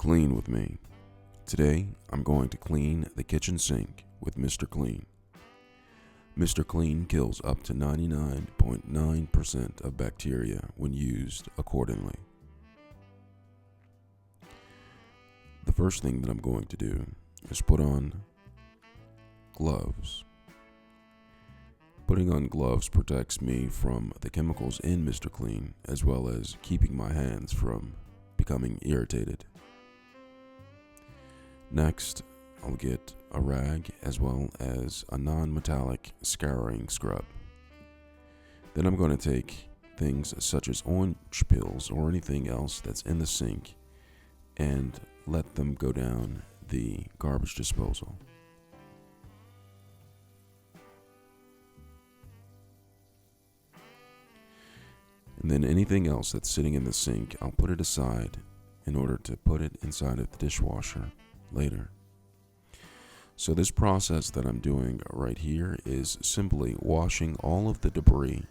Clean with me. Today, I'm going to clean the kitchen sink with Mr. Clean. Mr. Clean kills up to 99.9% of bacteria when used accordingly. The first thing that I'm going to do is put on gloves. Putting on gloves protects me from the chemicals in Mr. Clean, as well as keeping my hands from becoming irritated. Next, I'll get a rag as well as a non-metallic scouring scrub. Then I'm going to take things such as orange peels or anything else that's in the sink and let them go down the garbage disposal. And then anything else that's sitting in the sink, I'll put it aside in order to put it inside of the dishwasher later. So this process that I'm doing right here is simply washing all of the debris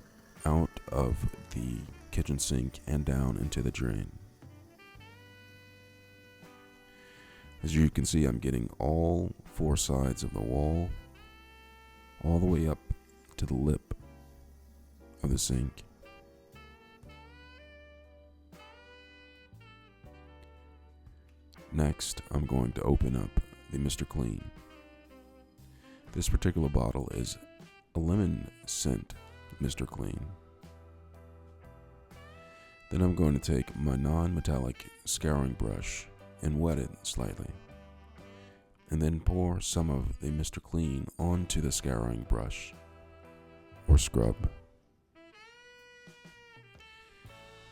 out of the kitchen sink and down into the drain. As you can see, I'm getting all four sides of the wall, all the way up to the lip of the sink. Next, I'm going to open up the Mr. Clean. This particular bottle is a lemon scent Mr. Clean. Then I'm going to take my non-metallic scouring brush and wet it slightly, and then pour some of the Mr. Clean onto the scouring brush or scrub,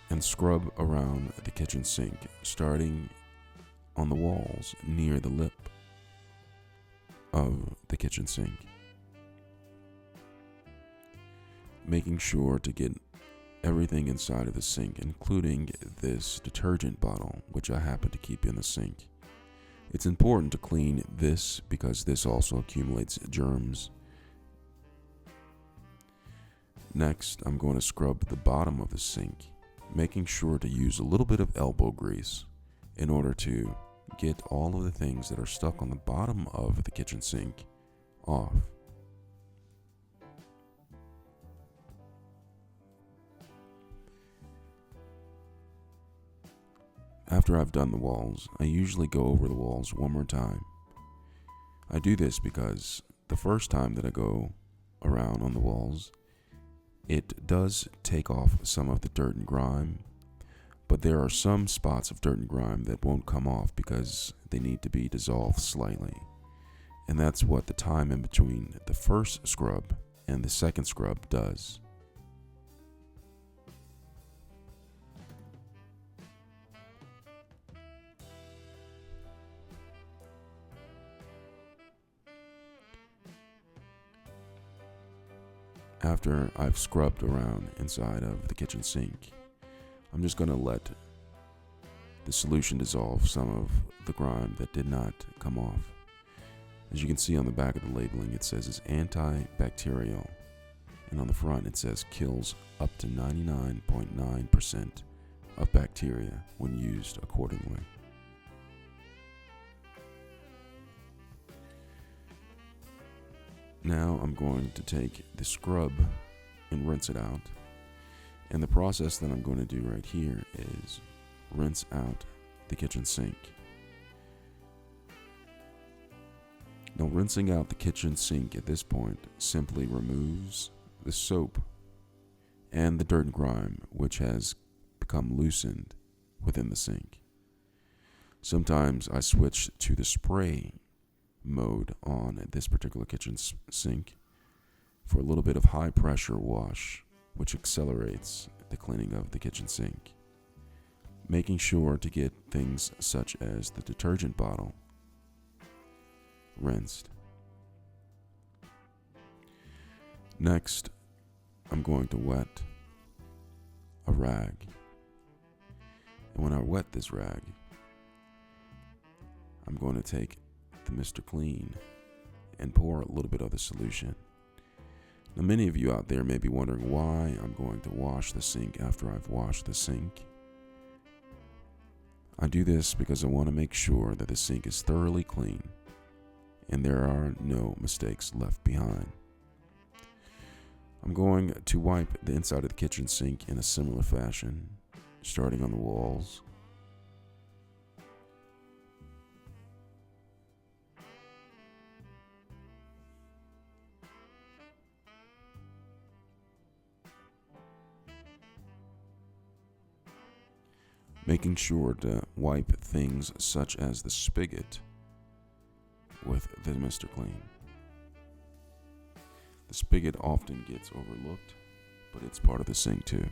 and scrub around the kitchen sink, starting on the walls near the lip of the kitchen sink, making sure to get everything inside of the sink, including this detergent bottle, which I happen to keep in the sink. It's important to clean this because this also accumulates germs. Next, I'm going to scrub the bottom of the sink, making sure to use a little bit of elbow grease in order to get all of the things that are stuck on the bottom of the kitchen sink off. After I've done the walls, I usually go over the walls one more time. I do this because the first time that I go around on the walls, it does take off some of the dirt and grime, but there are some spots of dirt and grime that won't come off because they need to be dissolved slightly. And that's what the time in between the first scrub and the second scrub does. After I've scrubbed around inside of the kitchen sink, I'm just going to let the solution dissolve some of the grime that did not come off. As you can see on the back of the labeling, it says it's AntiBacterial, and on the front it says kills up to 99.9% of bacteria when used accordingly. Now I'm going to take the scrub and rinse it out. And the process that I'm going to do right here is rinse out the kitchen sink. Now, rinsing out the kitchen sink at this point simply removes the soap and the dirt and grime which has become loosened within the sink. Sometimes I switch to the spray mode on this particular kitchen sink for a little bit of high pressure wash, which accelerates the cleaning of the kitchen sink, making sure to get things such as the detergent bottle rinsed. Next, I'm going to wet a rag. And when I wet this rag, I'm going to take the Mr. Clean and pour a little bit of the solution. Now, many of you out there may be wondering why I'm going to wash the sink after I've washed the sink. I do this because I want to make sure that the sink is thoroughly clean and there are no mistakes left behind. I'm going to wipe the inside of the kitchen sink in a similar fashion, starting on the walls. Making sure to wipe things such as the spigot with the Mr. Clean. The spigot often gets overlooked, but it's part of the sink too.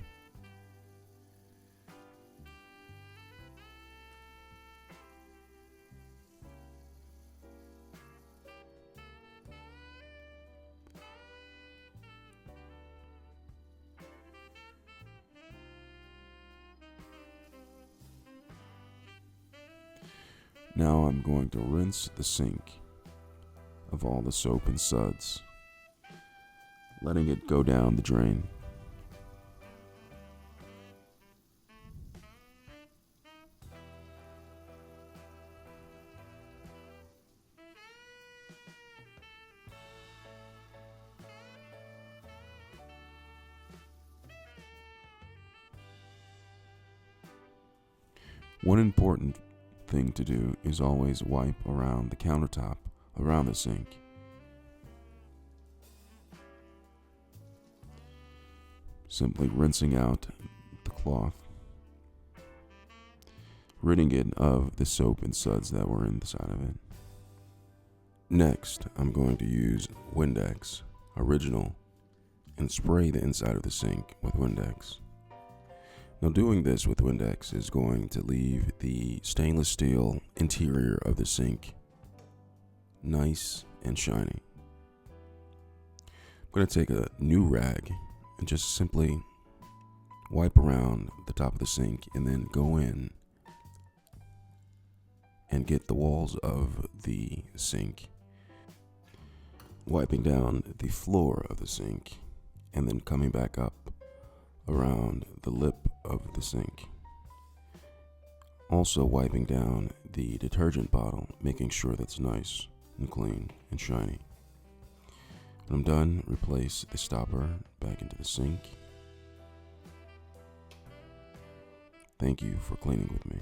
Now I'm going to rinse the sink of all the soap and suds, letting it go down the drain. One important thing to do is always wipe around the countertop around the sink. Simply rinsing out the cloth, ridding it of the soap and suds that were inside of it. Next, I'm going to use Windex Original and spray the inside of the sink with Windex. Now, doing this with Windex is going to leave the stainless steel interior of the sink nice and shiny. I'm going to take a new rag and just simply wipe around the top of the sink and then go in and get the walls of the sink, wiping down the floor of the sink and then coming back up around the lip of the sink. Also wiping down the detergent bottle, making sure that's nice and clean and shiny. When I'm done, replace the stopper back into the sink. Thank you for cleaning with me.